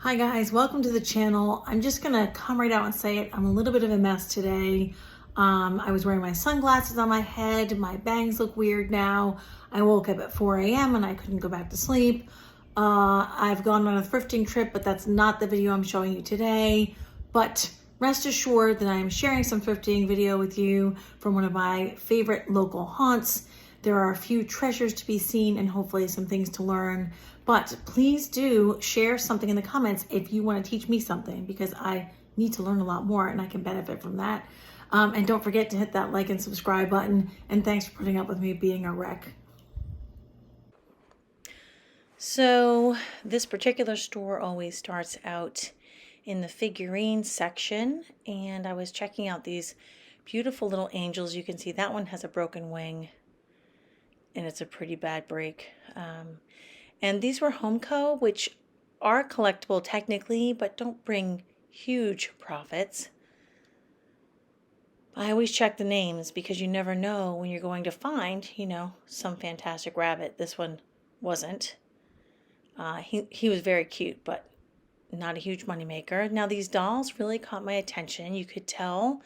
Hi guys, welcome to the channel. I'm just gonna come right out and say it. I'm a little bit of a mess today. I was wearing my sunglasses on my head. My bangs look weird now. I woke up at 4 a.m. and I couldn't go back to sleep. I've gone on a thrifting trip, but that's not the video I'm showing you today. But rest assured that I am sharing some thrifting video with you from one of my favorite local haunts. There are a few treasures to be seen and hopefully some things to learn. But please do share something in the comments if you want to teach me something, because I need to learn a lot more and I can benefit from that. And don't forget to hit that like and subscribe button. And thanks for putting up with me being a wreck. So this particular store always starts out in the figurines section, and I was checking out these beautiful little angels. You can see that one has a broken wing and it's a pretty bad break. And these were Homeco, which are collectible technically, but don't bring huge profits. I always check the names because you never know when you're going to find, some fantastic rabbit. This one wasn't. He was very cute, but not a huge moneymaker. Now, these dolls really caught my attention. You could tell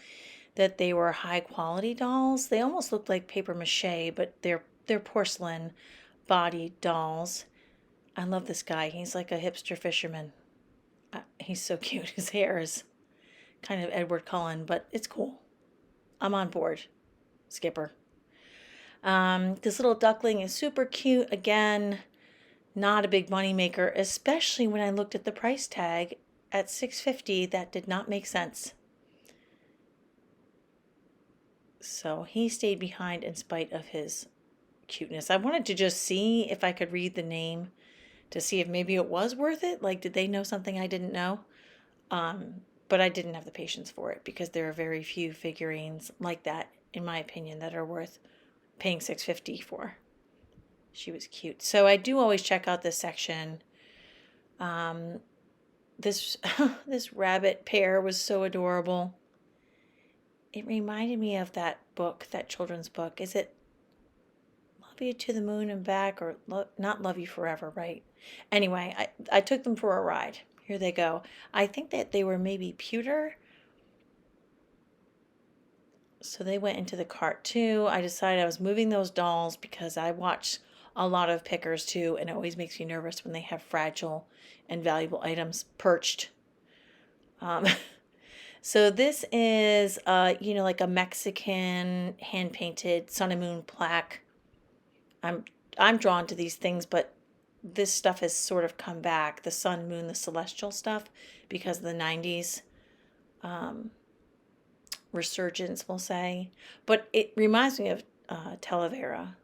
that they were high quality dolls. They almost looked like paper mache, but they're porcelain body dolls. I love this guy. He's like a hipster fisherman. He's so cute. His hair is kind of Edward Cullen, but it's cool. I'm on board, Skipper. This little duckling is super cute. Again, not a big money maker, especially when I looked at the price tag at $6.50. That did not make sense. So he stayed behind in spite of his cuteness. I wanted to just see if I could read the name to see if maybe it was worth it. Like, did they know something I didn't know? But I didn't have the patience for it because there are very few figurines like that, in my opinion, that are worth paying $6.50 for. She was cute. So I do always check out this section. This this rabbit pair was so adorable. It reminded me of that book, that children's book. Is it Love You to the Moon and Back, or not Love You Forever, right? Anyway, I took them for a ride. Here they go. I think that they were maybe pewter. So they went into the cart too. I decided I was moving those dolls because I watch a lot of pickers too, and it always makes me nervous when they have fragile and valuable items perched. So this is, like a Mexican hand-painted sun and moon plaque. I'm drawn to these things, but this stuff has sort of come back, the sun, moon, the celestial stuff, because of the 90s resurgence, we'll say. But it reminds me of Talavera.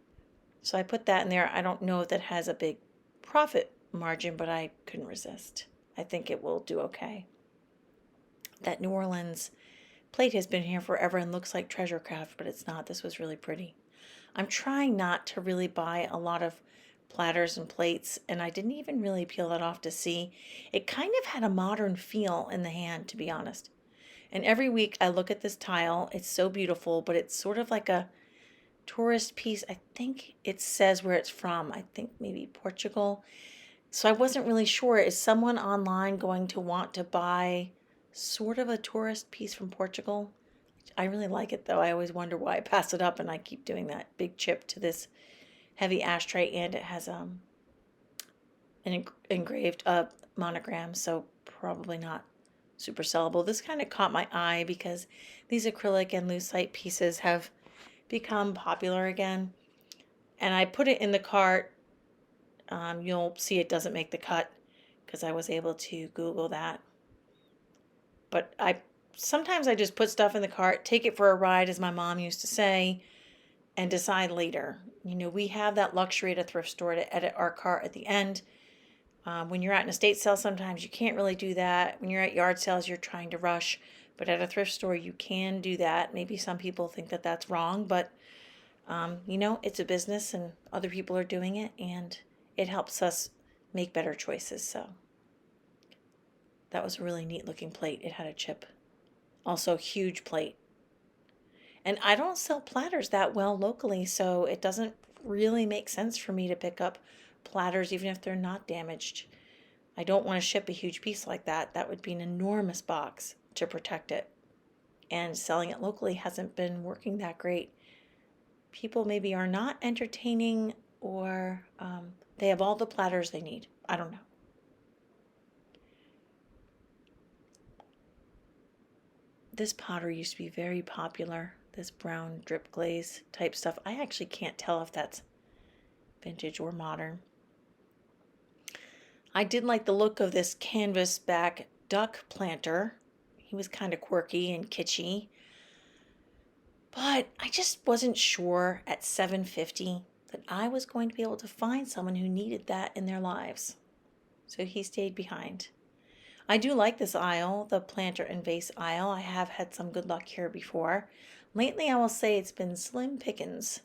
So I put that in there. I don't know if that has a big profit margin, but I couldn't resist. I think it will do okay. That New Orleans plate has been here forever and looks like treasure craft, but it's not. This was really pretty. I'm trying not to really buy a lot of platters and plates, and I didn't even really peel that off to see. It kind of had a modern feel in the hand, to be honest. And every week I look at this tile. It's so beautiful, but it's sort of like a tourist piece. I think it says where it's from. I think maybe Portugal. So I wasn't really sure. Is someone online going to want to buy sort of a tourist piece from Portugal? I really like it though. I always wonder why I pass it up, and I keep doing that. Big chip to this heavy ashtray, and it has an engraved monogram, so probably not super sellable. This kind of caught my eye because these acrylic and lucite pieces have become popular again, and I put it in the cart. You'll see it doesn't make the cut because I was able to Google that. But sometimes I just put stuff in the cart, take it for a ride, as my mom used to say, and decide later. We have that luxury at a thrift store to edit our cart at the end. When you're at an estate sale, sometimes you can't really do that. When you're at yard sales, you're trying to rush. But at a thrift store, you can do that. Maybe some people think that that's wrong, but, it's a business and other people are doing it, and it helps us make better choices. So that was a really neat looking plate. It had a chip. Also, huge plate. And I don't sell platters that well locally, so it doesn't really make sense for me to pick up platters even if they're not damaged. I don't want to ship a huge piece like that. That would be an enormous box to protect it. And selling it locally hasn't been working that great. People maybe are not entertaining, or they have all the platters they need. I don't know. This pottery used to be very popular, this brown drip glaze type stuff. I actually can't tell if that's vintage or modern. I did like the look of this canvas back duck planter. He was kind of quirky and kitschy. But I just wasn't sure at $7.50 that I was going to be able to find someone who needed that in their lives. So he stayed behind. I do like this aisle, the planter and vase aisle. I have had some good luck here before. Lately, I will say it's been slim pickings.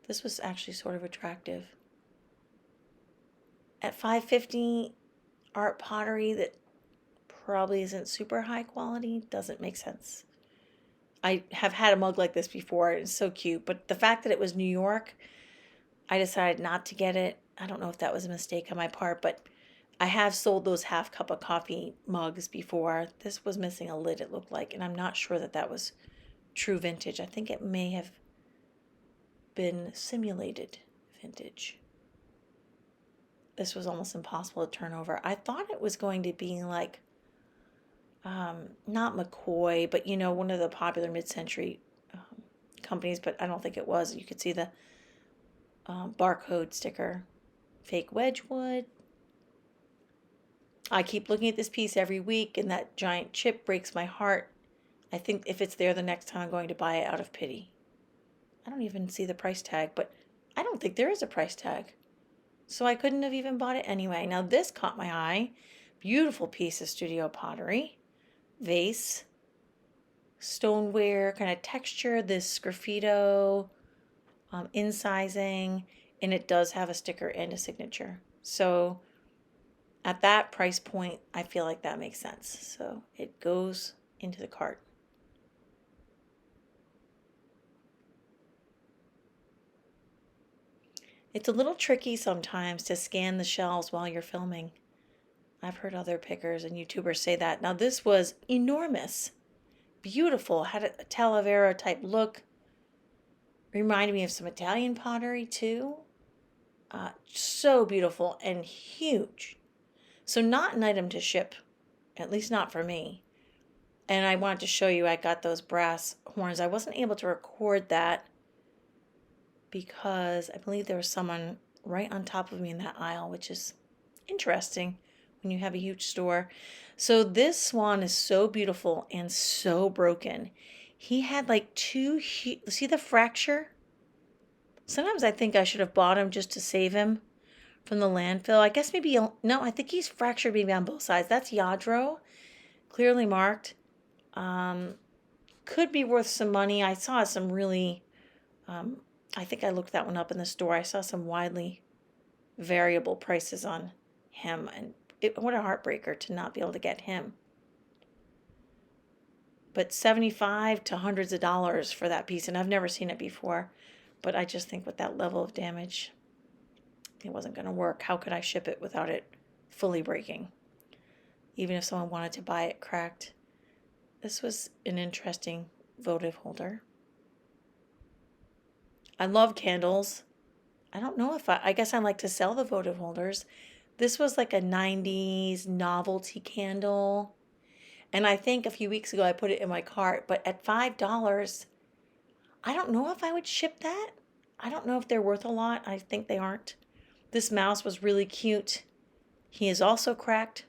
This was actually sort of attractive. At $5.50, art pottery that probably isn't super high quality doesn't make sense. I have had a mug like this before. It's so cute. But the fact that it was New York, I decided not to get it. I don't know if that was a mistake on my part, but I have sold those half cup of coffee mugs before. This was missing a lid, it looked like, and I'm not sure that that was true vintage. I think it may have been simulated vintage. This was almost impossible to turn over. I thought it was going to be like, not McCoy, but one of the popular mid-century companies, but I don't think it was. You could see the barcode sticker. Fake Wedgwood. I keep looking at this piece every week, and that giant chip breaks my heart. I think if it's there the next time, I'm going to buy it out of pity. I don't even see the price tag, but I don't think there is a price tag. So I couldn't have even bought it anyway. Now this caught my eye. Beautiful piece of studio pottery. Vase. Stoneware kind of texture. This sgraffito incising. And it does have a sticker and a signature. So at that price point, I feel like that makes sense. So it goes into the cart. It's a little tricky sometimes to scan the shelves while you're filming. I've heard other pickers and YouTubers say that. Now this was enormous. Beautiful. Had a Talavera type look. Reminded me of some Italian pottery too. So beautiful and huge. So not an item to ship, at least not for me. And I wanted to show you, I got those brass horns. I wasn't able to record that because I believe there was someone right on top of me in that aisle, which is interesting when you have a huge store. So this swan is so beautiful and so broken. He had like see the fracture? Sometimes I think I should have bought him just to save him from the landfill. I guess maybe, no, I think he's fractured maybe on both sides. That's Yadro, clearly marked. Could be worth some money. I saw some really, I think I looked that one up in the store. I saw some widely variable prices on him, and what a heartbreaker to not be able to get him. But $75 to hundreds of dollars for that piece, and I've never seen it before. But I just think with that level of damage, it wasn't going to work. How could I ship it without it fully breaking? Even if someone wanted to buy it cracked. This was an interesting votive holder. I love candles. I don't know if I guess I like to sell the votive holders. This was like a 90s novelty candle. And I think a few weeks ago I put it in my cart, but at $5, I don't know if I would ship that. I don't know if they're worth a lot. I think they aren't. This mouse was really cute. He is also cracked.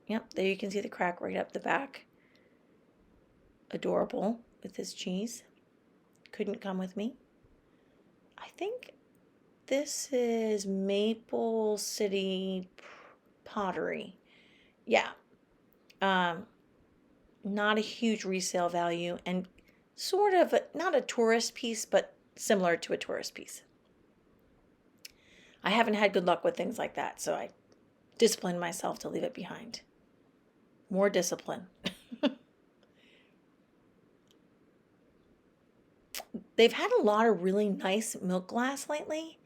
Yep, there you can see the crack right up the back. Adorable with his cheese. Couldn't come with me. I think this is Maple City pottery. Yeah. Not a huge resale value and sort of not a tourist piece, but similar to a tourist piece. I haven't had good luck with things like that, so I disciplined myself to leave it behind. More discipline. They've had a lot of really nice milk glass lately,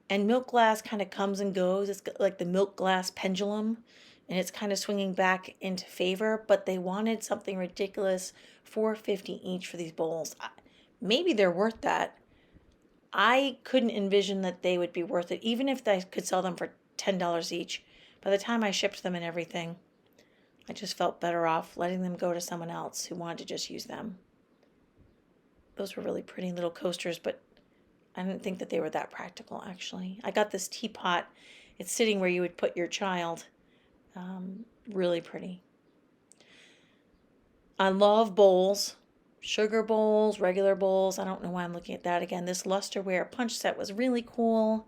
And milk glass kind of comes and goes. It's like the milk glass pendulum, and it's kind of swinging back into favor. But they wanted something ridiculous, $4.50 each for these bowls. Maybe they're worth that. I couldn't envision that they would be worth it, even if I could sell them for $10 each. By the time I shipped them and everything, I just felt better off letting them go to someone else who wanted to just use them. Those were really pretty little coasters, but I didn't think that they were that practical, actually. I got this teapot. It's sitting where you would put your child. Really pretty. I love bowls. Sugar bowls, regular bowls. I don't know why I'm looking at that again. This lusterware punch set was really cool.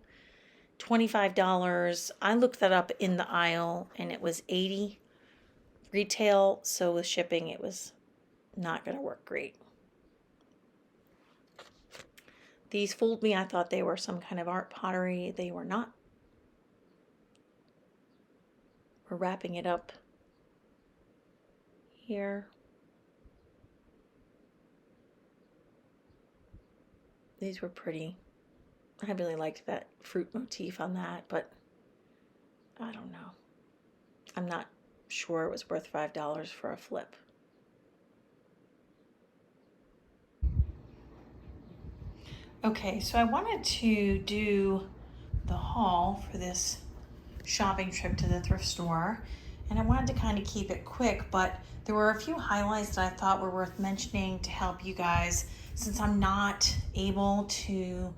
$25. I looked that up in the aisle, and it was $80 retail. So with shipping, it was not going to work great. These fooled me. I thought they were some kind of art pottery. They were not. We're wrapping it up here. These were pretty. I really liked that fruit motif on that, but I don't know. I'm not sure it was worth $5 for a flip. Okay, so I wanted to do the haul for this shopping trip to the thrift store, and I wanted to kind of keep it quick, but there were a few highlights that I thought were worth mentioning to help you guys, since I'm not able to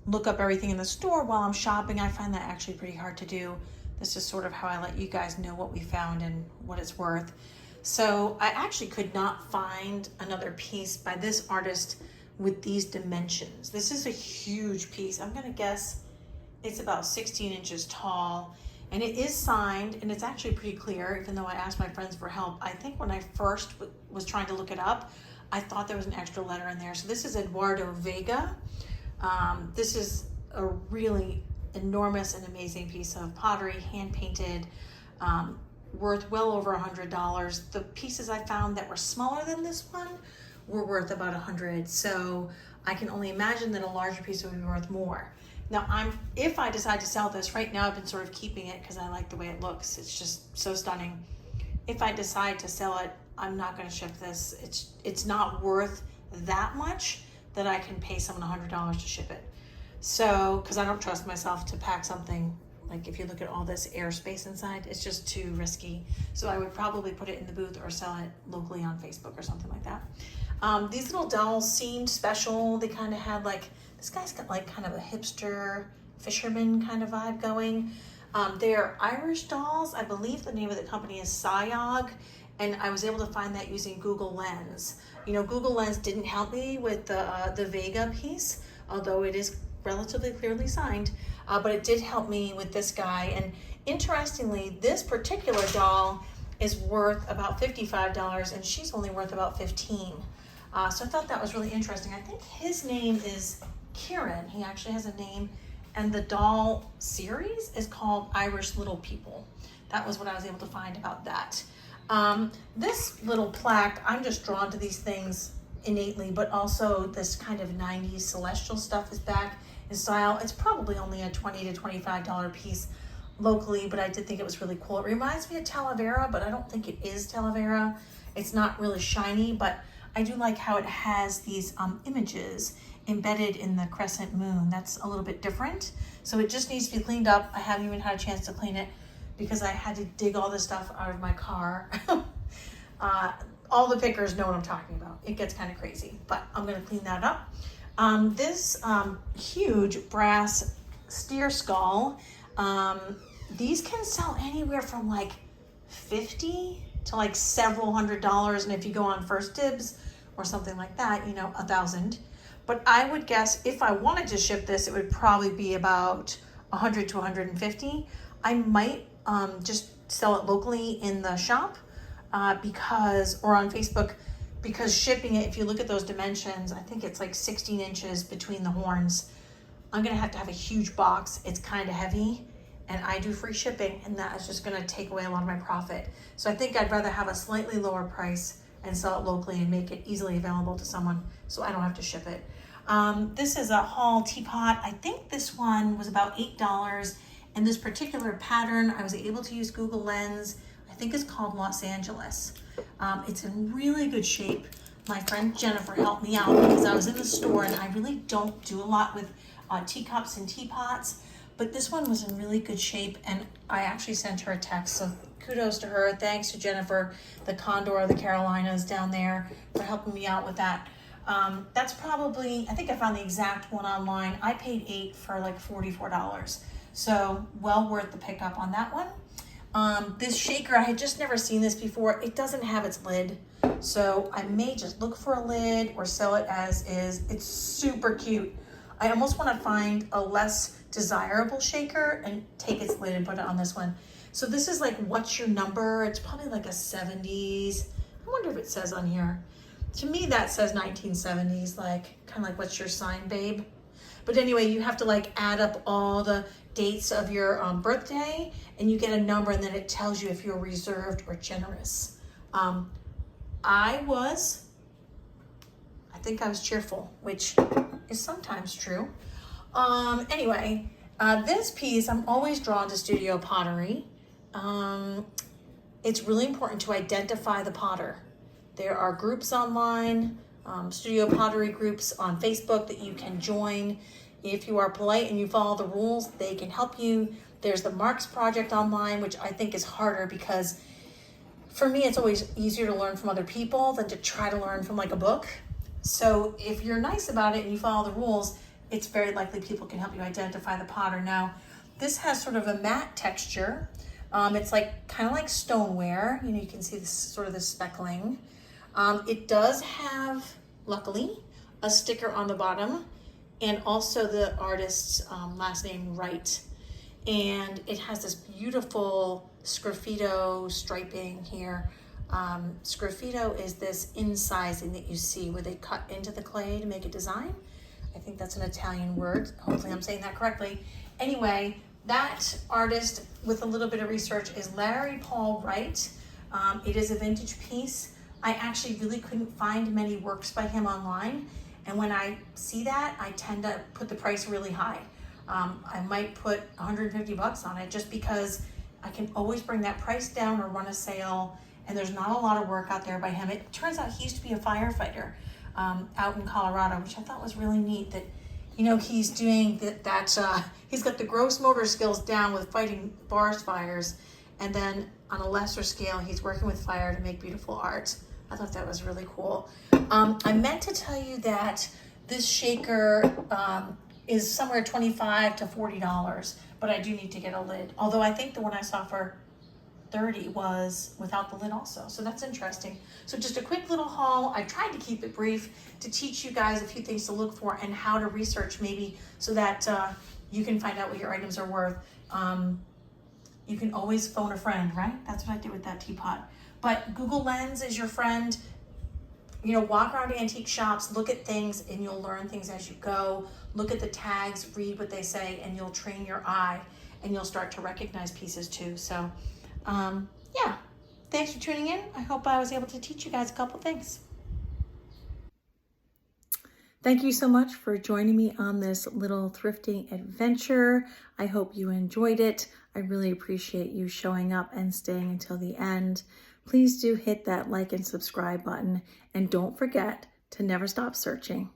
look up everything in the store while I'm shopping. I find that actually pretty hard to do. This is sort of how I let you guys know what we found and what it's worth. So I actually could not find another piece by this artist with these dimensions. This is a huge piece. I'm gonna guess it's about 16 inches tall, and it is signed, and it's actually pretty clear, even though I asked my friends for help. I think when I first was trying to look it up, I thought there was an extra letter in there. So this is Eduardo Vega. This is a really enormous and amazing piece of pottery, hand painted, worth well over $100. The pieces I found that were smaller than this one were worth about $100. So I can only imagine that a larger piece would be worth more. Now, if I decide to sell this, right now I've been sort of keeping it because I like the way it looks. It's just so stunning. If I decide to sell it, I'm not going to ship this. It's not worth that much that I can pay someone $100 to ship it. So, because I don't trust myself to pack something, like if you look at all this airspace inside, it's just too risky. So I would probably put it in the booth or sell it locally on Facebook or something like that. These little dolls seemed special. They kind of had like, this guy's got like kind of a hipster fisherman kind of vibe going. They're Irish dolls. I believe the name of the company is Syog, and I was able to find that using Google Lens. You know, Google Lens didn't help me with the Vega piece, although it is relatively clearly signed, but it did help me with this guy. And interestingly, this particular doll is worth about $55, and she's only worth about $15. So I thought that was really interesting. I think his name is Kieran. He actually has a name, and the doll series is called Irish Little People. That was what I was able to find about that. This little plaque, I'm just drawn to these things innately, but also this kind of 90s celestial stuff is back in style. It's probably only a $20 to $25 piece locally, but I did think it was really cool. It reminds me of Talavera, but I don't think it is Talavera. It's not really shiny, but I do like how it has these images embedded in the crescent moon. That's a little bit different. So it just needs to be cleaned up. I haven't even had a chance to clean it because I had to dig all this stuff out of my car. All the pickers know what I'm talking about. It gets kind of crazy, but I'm gonna clean that up. This huge brass steer skull, these can sell anywhere from like $50 to like several $100s, and if you go on First Dibs or something like that, you know, $1,000. But I would guess if I wanted to ship this, it would probably be about $100 to $150. I might just sell it locally in the shop or on Facebook, because shipping it, if you look at those dimensions, I think it's like 16 inches between the horns. I'm gonna have to have a huge box. It's kind of heavy, and I do free shipping, and that is just gonna take away a lot of my profit. So I think I'd rather have a slightly lower price and sell it locally and make it easily available to someone so I don't have to ship it. This is a haul teapot. I think this one was about $8. And this particular pattern, I was able to use Google Lens. I think it's called Los Angeles. It's in really good shape. My friend Jennifer helped me out because I was in the store and I really don't do a lot with teacups and teapots. But this one was in really good shape, and I actually sent her a text. So kudos to her. Thanks to Jennifer, the Condor of the Carolinas down there, for helping me out with that. That's probably, I think I found the exact one online. I paid $8 for like $44. So well worth the pickup on that one. This shaker, I had just never seen this before. It doesn't have its lid. So I may just look for a lid or sell it as is. It's super cute. I almost want to find a less desirable shaker and take its lid and put it on this one. So this is like, what's your number? It's probably like a 70s. I wonder if it says on here. To me, that says 1970s, like kind of like, what's your sign, babe? But anyway, you have to like add up all the dates of your birthday, and you get a number, and then it tells you if you're reserved or generous. I think I was cheerful, which is sometimes true. Anyway, this piece, I'm always drawn to studio pottery. It's really important to identify the potter. There are groups online, studio pottery groups on Facebook that you can join. If you are polite and you follow the rules, they can help you. There's the Marks Project online, which I think is harder because for me, it's always easier to learn from other people than to try to learn from like a book. So if you're nice about it and you follow the rules, it's very likely people can help you identify the potter. Now, this has sort of a matte texture. It's like kind of like stoneware. You know, you can see this sort of the speckling. It does have, luckily, a sticker on the bottom, and also the artist's last name, Wright. And it has this beautiful sgraffito striping here. Sgraffito is this incising that you see where they cut into the clay to make a design. I think that's an Italian word. Hopefully I'm saying that correctly. Anyway, that artist, with a little bit of research, is Larry Paul Wright. It is a vintage piece. I actually really couldn't find many works by him online. And when I see that, I tend to put the price really high. I might put 150 bucks on it just because I can always bring that price down or run a sale, and there's not a lot of work out there by him. It turns out he used to be a firefighter out in Colorado, which I thought was really neat that, you know, he's doing he's got the gross motor skills down with fighting forest fires, and then on a lesser scale, he's working with fire to make beautiful art. I thought that was really cool. I meant to tell you that this shaker is somewhere $25 to $40, but I do need to get a lid. Although I think the one I saw for $30 was without the lid also. So that's interesting. So just a quick little haul. I tried to keep it brief to teach you guys a few things to look for and how to research maybe so that you can find out what your items are worth. You can always phone a friend, right? That's what I did with that teapot. But Google Lens is your friend. You know, walk around antique shops, look at things, and you'll learn things as you go. Look at the tags, read what they say, and you'll train your eye, and you'll start to recognize pieces too. So, yeah, thanks for tuning in. I hope I was able to teach you guys a couple things. Thank you so much for joining me on this little thrifting adventure. I hope you enjoyed it. I really appreciate you showing up and staying until the end. Please do hit that like and subscribe button, and don't forget to never stop searching.